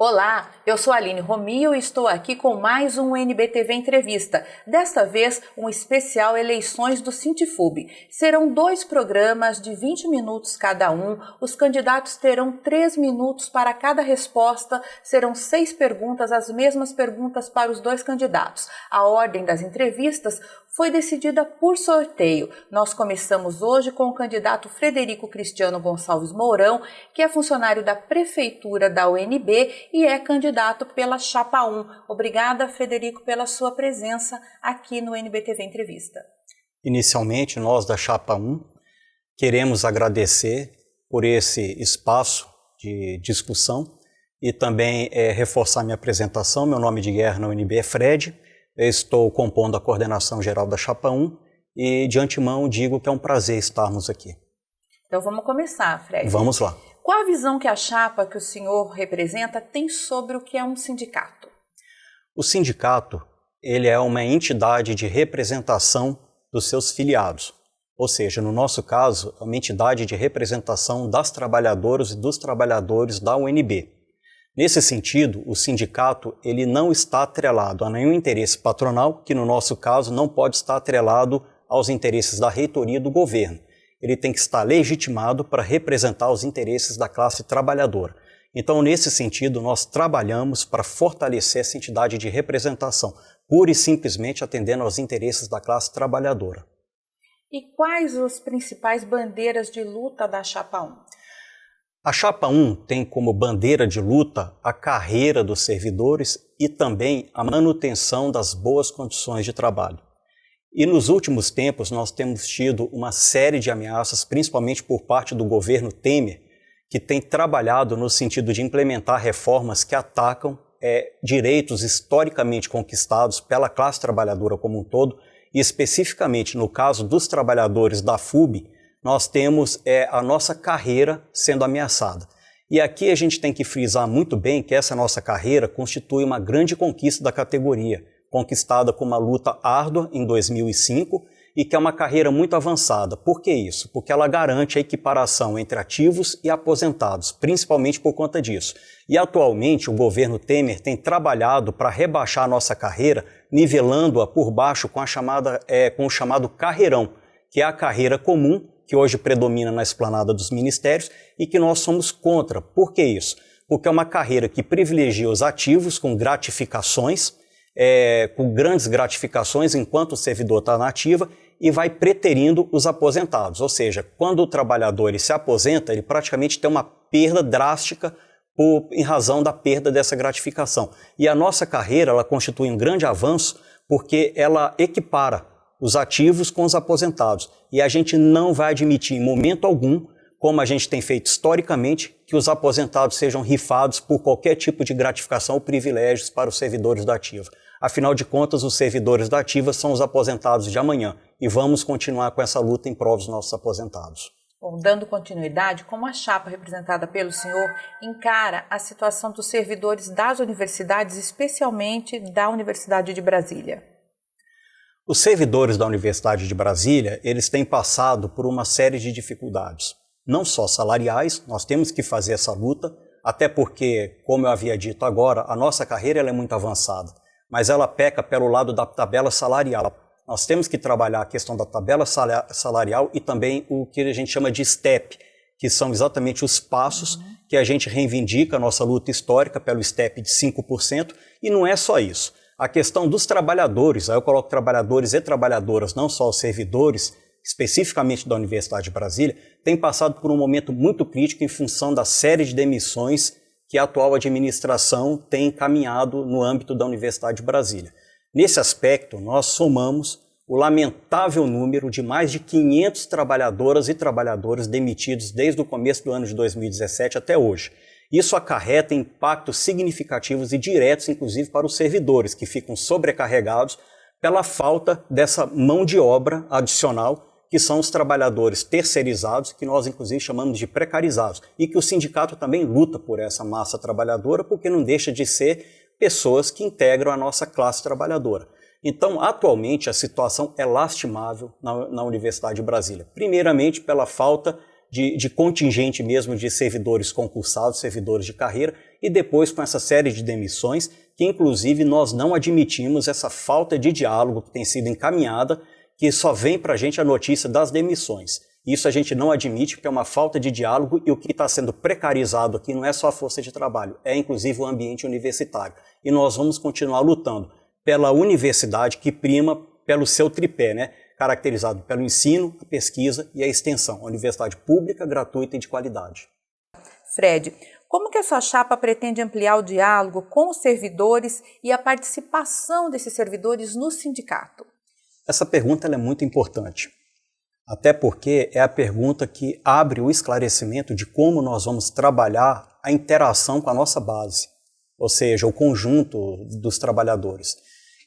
Olá, eu sou a Aline Romio e estou aqui com mais um NBTV Entrevista. Desta vez, um especial Eleições do Sintifub. Serão 2 programas de 20 minutos cada um. Os candidatos terão 3 minutos para cada resposta. Serão 6 perguntas, as mesmas perguntas para os 2 candidatos. A ordem das entrevistas foi decidida por sorteio. Nós começamos hoje com o candidato Frederico Cristiano Gonçalves Mourão, que é funcionário da Prefeitura da UNB e é candidato pela Chapa 1. Obrigada, Frederico, pela sua presença aqui no NBTV Entrevista. Inicialmente, nós da Chapa 1 queremos agradecer por esse espaço de discussão e também reforçar minha apresentação. Meu nome de guerra na UNB é Fred. Eu estou compondo a coordenação geral da Chapa 1 e, de antemão, digo que é um prazer estarmos aqui. Então vamos começar, Fred. Vamos lá. Qual a visão que a chapa que o senhor representa tem sobre o que é um sindicato? O sindicato, ele é uma entidade de representação dos seus filiados. Ou seja, no nosso caso, é uma entidade de representação das trabalhadoras e dos trabalhadores da UNB. Nesse sentido, o sindicato ele não está atrelado a nenhum interesse patronal, que no nosso caso não pode estar atrelado aos interesses da reitoria e do governo. Ele tem que estar legitimado para representar os interesses da classe trabalhadora. Então, nesse sentido, nós trabalhamos para fortalecer essa entidade de representação, pura e simplesmente atendendo aos interesses da classe trabalhadora. E quais as principais bandeiras de luta da Chapa 1? A Chapa 1 tem como bandeira de luta a carreira dos servidores e também a manutenção das boas condições de trabalho. E nos últimos tempos nós temos tido uma série de ameaças, principalmente por parte do governo Temer, que tem trabalhado no sentido de implementar reformas que atacam direitos historicamente conquistados pela classe trabalhadora como um todo, e especificamente no caso dos trabalhadores da FUB, nós temos a nossa carreira sendo ameaçada. E aqui a gente tem que frisar muito bem que essa nossa carreira constitui uma grande conquista da categoria, conquistada com uma luta árdua em 2005 e que é uma carreira muito avançada. Por que isso? Porque ela garante a equiparação entre ativos e aposentados, principalmente por conta disso. E atualmente o governo Temer tem trabalhado para rebaixar a nossa carreira, nivelando-a por baixo com o chamado carreirão, que é a carreira comum, que hoje predomina na esplanada dos ministérios e que nós somos contra. Por que isso? Porque é uma carreira que privilegia os ativos com gratificações, com grandes gratificações enquanto o servidor está na ativa e vai preterindo os aposentados. Ou seja, quando o trabalhador ele se aposenta, ele praticamente tem uma perda drástica em razão da perda dessa gratificação. E a nossa carreira ela constitui um grande avanço porque ela equipara os ativos com os aposentados. E a gente não vai admitir em momento algum, como a gente tem feito historicamente, que os aposentados sejam rifados por qualquer tipo de gratificação ou privilégios para os servidores da ativa. Afinal de contas, os servidores da ativa são os aposentados de amanhã e vamos continuar com essa luta em prol dos nossos aposentados. Bom, dando continuidade, como a chapa representada pelo senhor encara a situação dos servidores das universidades, especialmente da Universidade de Brasília? Os servidores da Universidade de Brasília, eles têm passado por uma série de dificuldades, não só salariais, nós temos que fazer essa luta, até porque, como eu havia dito agora, a nossa carreira ela é muito avançada, mas ela peca pelo lado da tabela salarial. Nós temos que trabalhar a questão da tabela salarial e também o que a gente chama de STEP, que são exatamente os passos que a gente reivindica a nossa luta histórica pelo STEP de 5%, e não é só isso. A questão dos trabalhadores, aí eu coloco trabalhadores e trabalhadoras, não só os servidores, especificamente da Universidade de Brasília, tem passado por um momento muito crítico em função da série de demissões que a atual administração tem encaminhado no âmbito da Universidade de Brasília. Nesse aspecto, nós somamos o lamentável número de mais de 500 trabalhadoras e trabalhadores demitidos desde o começo do ano de 2017 até hoje. Isso acarreta impactos significativos e diretos, inclusive, para os servidores, que ficam sobrecarregados pela falta dessa mão de obra adicional, que são os trabalhadores terceirizados, que nós, inclusive, chamamos de precarizados, e que o sindicato também luta por essa massa trabalhadora, porque não deixa de ser pessoas que integram a nossa classe trabalhadora. Então, atualmente, a situação é lastimável na Universidade de Brasília. Primeiramente, pela falta de contingente mesmo de servidores concursados, servidores de carreira, e depois com essa série de demissões, que inclusive nós não admitimos essa falta de diálogo que tem sido encaminhada, que só vem para a gente a notícia das demissões. Isso a gente não admite porque é uma falta de diálogo e o que está sendo precarizado aqui não é só a força de trabalho, é inclusive o ambiente universitário. E nós vamos continuar lutando pela universidade que prima pelo seu tripé, né? Caracterizado pelo ensino, a pesquisa e a extensão. A universidade pública, gratuita e de qualidade. Fred, como que a sua chapa pretende ampliar o diálogo com os servidores e a participação desses servidores no sindicato? Essa pergunta ela é muito importante. Até porque é a pergunta que abre o esclarecimento de como nós vamos trabalhar a interação com a nossa base, ou seja, o conjunto dos trabalhadores.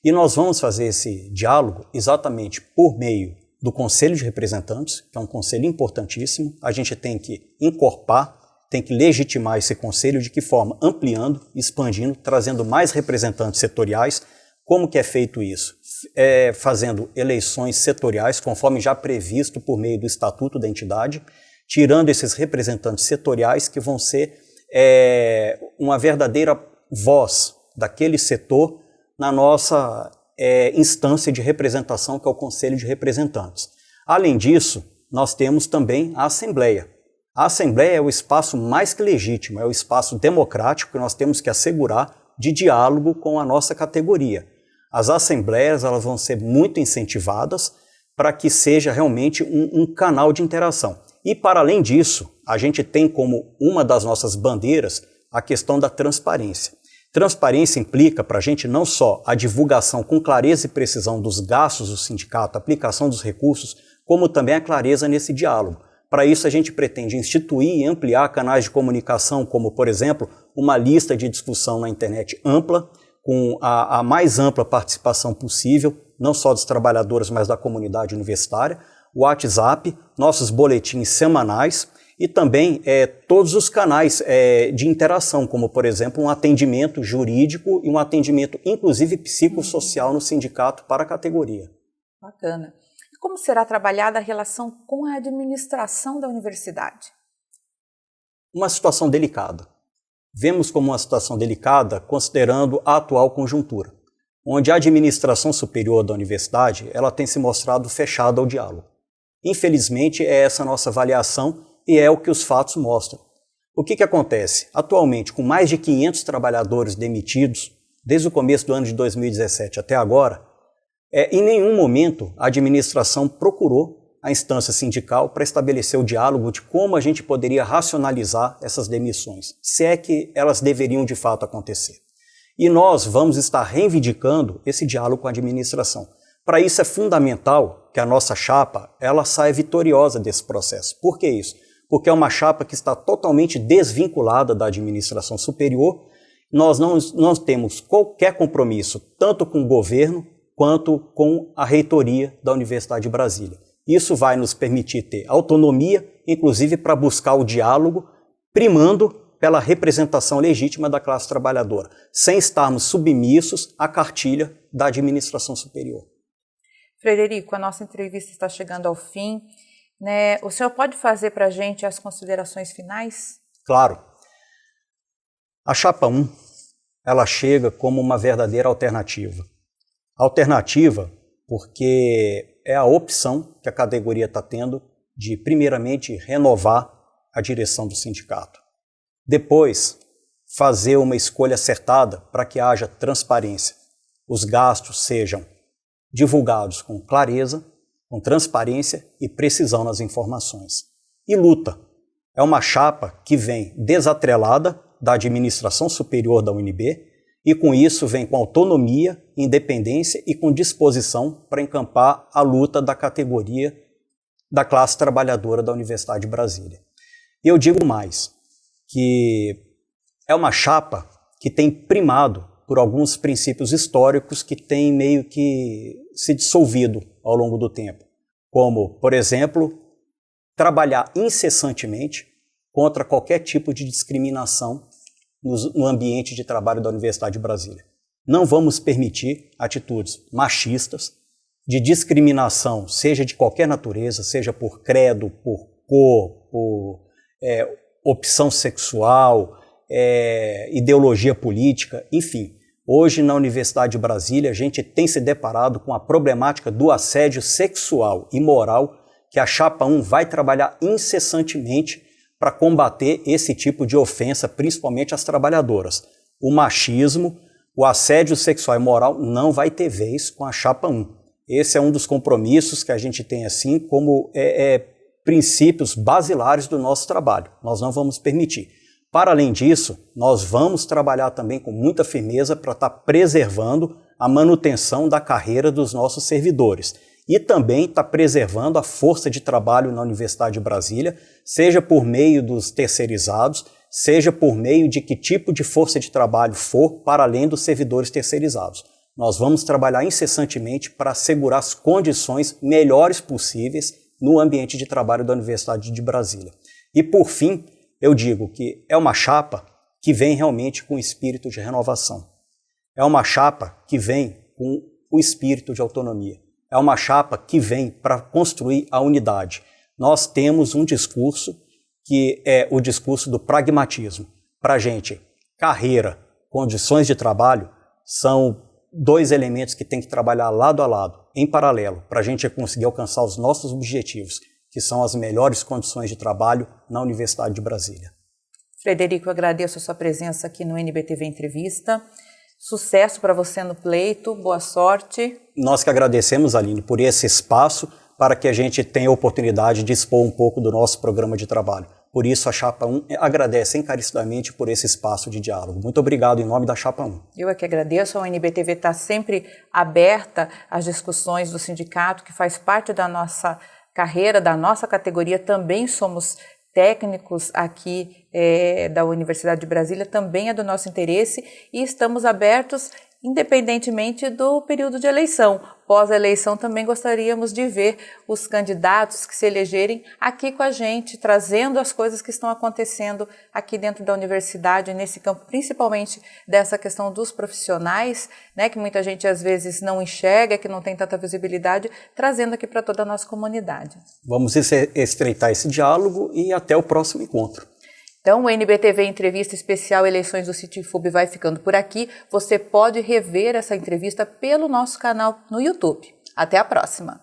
E nós vamos fazer esse diálogo exatamente por meio do Conselho de Representantes, que é um conselho importantíssimo. A gente tem que encorpar, tem que legitimar esse conselho, de que forma? Ampliando, expandindo, trazendo mais representantes setoriais. Como que é feito isso? Fazendo eleições setoriais, conforme já previsto por meio do Estatuto da entidade, tirando esses representantes setoriais que vão ser uma verdadeira voz daquele setor na nossa instância de representação, que é o Conselho de Representantes. Além disso, nós temos também a Assembleia. A Assembleia é o espaço mais que legítimo, é o espaço democrático que nós temos que assegurar de diálogo com a nossa categoria. As assembleias elas vão ser muito incentivadas para que seja realmente um canal de interação. E, para além disso, a gente tem como uma das nossas bandeiras a questão da transparência. Transparência implica para a gente não só a divulgação com clareza e precisão dos gastos do sindicato, a aplicação dos recursos, como também a clareza nesse diálogo. Para isso, a gente pretende instituir e ampliar canais de comunicação, como, por exemplo, uma lista de discussão na internet ampla, com a mais ampla participação possível, não só dos trabalhadores, mas da comunidade universitária, o WhatsApp, nossos boletins semanais e também todos os canais de interação, como, por exemplo, um atendimento jurídico e um atendimento, inclusive, psicossocial no sindicato para a categoria. Bacana. E como será trabalhada a relação com a administração da universidade? Uma situação delicada. Vemos como uma situação delicada considerando a atual conjuntura, onde a administração superior da universidade ela tem se mostrado fechada ao diálogo. Infelizmente, é essa a nossa avaliação e é o que os fatos mostram. O que acontece? Atualmente, com mais de 500 trabalhadores demitidos, desde o começo do ano de 2017 até agora, em nenhum momento a administração procurou a instância sindical para estabelecer o diálogo de como a gente poderia racionalizar essas demissões, se é que elas deveriam de fato acontecer. E nós vamos estar reivindicando esse diálogo com a administração. Para isso é fundamental que a nossa chapa ela saia vitoriosa desse processo. Por que isso? Porque é uma chapa que está totalmente desvinculada da administração superior. Nós não temos qualquer compromisso, tanto com o governo quanto com a reitoria da Universidade de Brasília. Isso vai nos permitir ter autonomia, inclusive para buscar o diálogo, primando pela representação legítima da classe trabalhadora, sem estarmos submissos à cartilha da administração superior. Frederico, a nossa entrevista está chegando ao fim, né? O senhor pode fazer para a gente as considerações finais? Claro. A Chapa 1, ela chega como uma verdadeira alternativa. Alternativa porque é a opção que a categoria está tendo de, primeiramente, renovar a direção do sindicato. Depois, fazer uma escolha acertada para que haja transparência. Os gastos sejam divulgados com clareza, com transparência e precisão nas informações. E luta. É uma chapa que vem desatrelada da administração superior da UNB e com isso vem com autonomia, independência e com disposição para encampar a luta da categoria da classe trabalhadora da Universidade de Brasília. E eu digo mais, que é uma chapa que tem primado por alguns princípios históricos que têm meio que se dissolvido ao longo do tempo, como, por exemplo, trabalhar incessantemente contra qualquer tipo de discriminação no ambiente de trabalho da Universidade de Brasília. Não vamos permitir atitudes machistas, de discriminação, seja de qualquer natureza, seja por credo, por cor, por opção sexual, ideologia política, enfim. Hoje, na Universidade de Brasília, a gente tem se deparado com a problemática do assédio sexual e moral, que a Chapa 1 vai trabalhar incessantemente para combater esse tipo de ofensa, principalmente às trabalhadoras. O machismo, o assédio sexual e moral não vai ter vez com a Chapa 1. Esse é um dos compromissos que a gente tem assim como princípios basilares do nosso trabalho. Nós não vamos permitir. Para além disso, nós vamos trabalhar também com muita firmeza para estar preservando a manutenção da carreira dos nossos servidores e também estar preservando a força de trabalho na Universidade de Brasília, seja por meio dos terceirizados, seja por meio de que tipo de força de trabalho for, para além dos servidores terceirizados. Nós vamos trabalhar incessantemente para assegurar as condições melhores possíveis no ambiente de trabalho da Universidade de Brasília. E por fim, eu digo que é uma chapa que vem realmente com espírito de renovação. É uma chapa que vem com o espírito de autonomia. É uma chapa que vem para construir a unidade. Nós temos um discurso que é o discurso do pragmatismo. Para a gente, carreira, condições de trabalho são dois elementos que tem que trabalhar lado a lado, em paralelo, para a gente conseguir alcançar os nossos objetivos, que são as melhores condições de trabalho na Universidade de Brasília. Frederico, eu agradeço a sua presença aqui no NBTV Entrevista. Sucesso para você no pleito, boa sorte. Nós que agradecemos, Aline, por esse espaço para que a gente tenha a oportunidade de expor um pouco do nosso programa de trabalho. Por isso, a Chapa 1 agradece encarecidamente por esse espaço de diálogo. Muito obrigado em nome da Chapa 1. Eu é que agradeço. A NBTV está sempre aberta às discussões do sindicato, que faz parte da nossa carreira, da nossa categoria. Também somos técnicos aqui da Universidade de Brasília, também é do nosso interesse e estamos abertos independentemente do período de eleição. Pós-eleição também gostaríamos de ver os candidatos que se elegerem aqui com a gente, trazendo as coisas que estão acontecendo aqui dentro da universidade, nesse campo, principalmente dessa questão dos profissionais, né, que muita gente às vezes não enxerga, que não tem tanta visibilidade, trazendo aqui para toda a nossa comunidade. Vamos estreitar esse diálogo e até o próximo encontro. Então, o NBTV Entrevista Especial Eleições do Citifub vai ficando por aqui. Você pode rever essa entrevista pelo nosso canal no YouTube. Até a próxima!